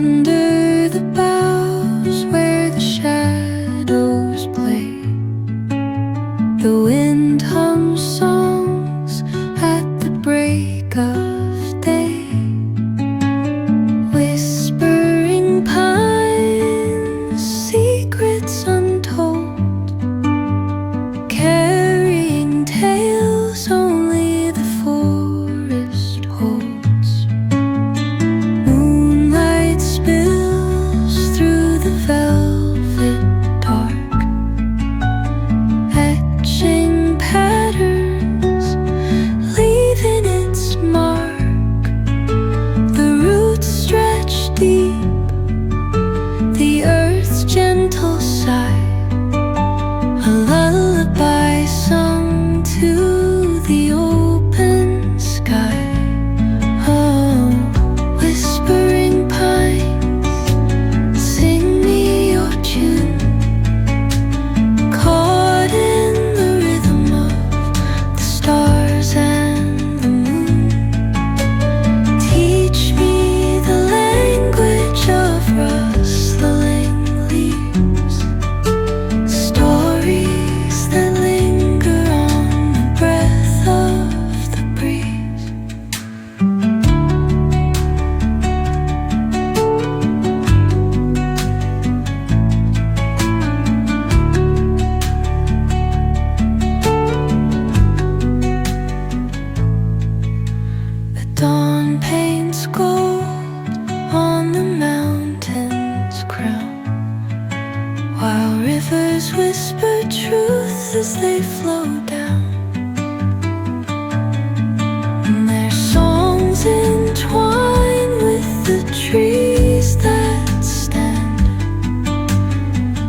Under the boughs where the shadows play, the wind hums songs at the break of day. Whispering pines, secrets untold, carrying tales only the forest holds. Moonlight spills through the velvet dark, etching patterns, leaving its mark. The roots stretch deep, the earth's gentle sigh, a lullaby sung to the open sky. Oh, whispering pines, sing me your tune, caught in the rhythm of the stars and the moon. Teach me the language of rustling leaves, stories that linger on the breath of the breeze. The dawn paints gold on the mountain's crown, while rivers whisper truth as they flow down. And their songs entwine with the trees that stand,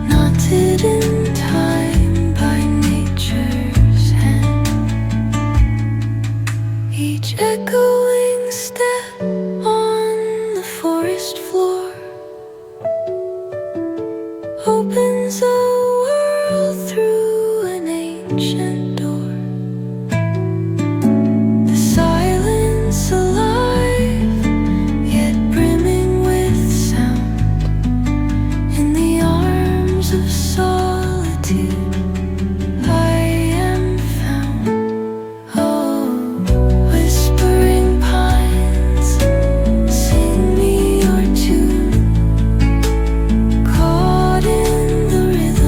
knotted in time by nature's hand. Each echoing step on the forest floor opens a world through an ancient door. The silence alive, yet brimming with sound. In the arms of solitude I am found. Oh, whispering pines, sing me your tune, caught in the rhythm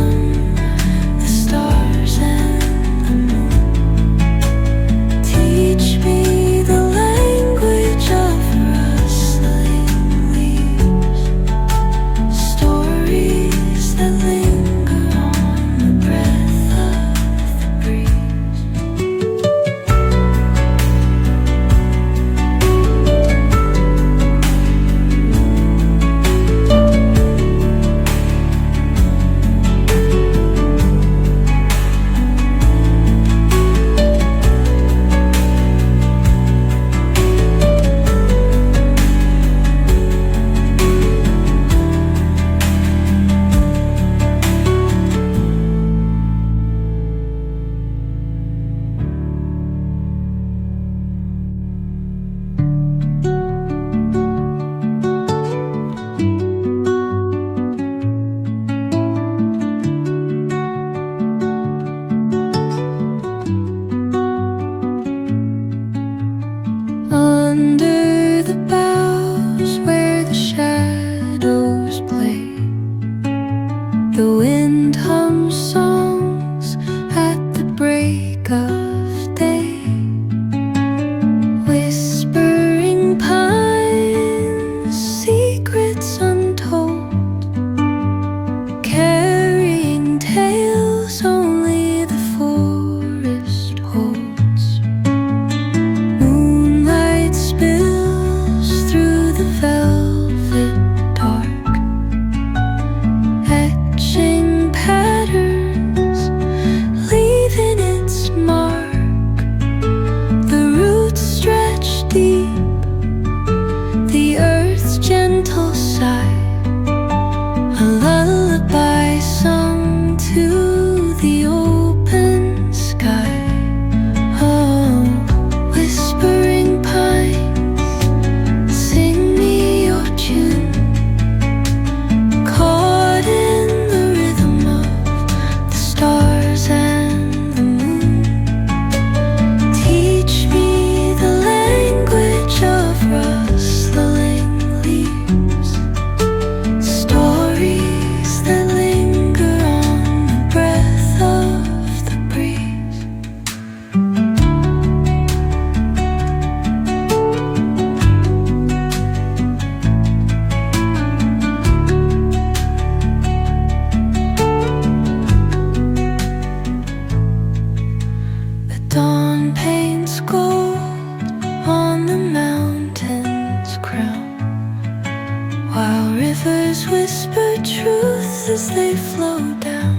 While rivers whisper truths as they flow down,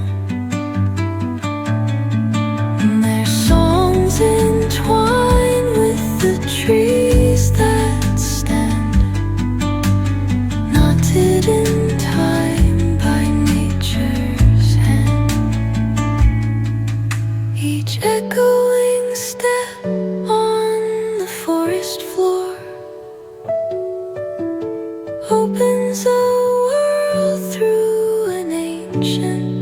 and their songs entwine with the trees that stand, knotted in time by nature's hand. Each echoing step on the forest floor opens a world through an ancient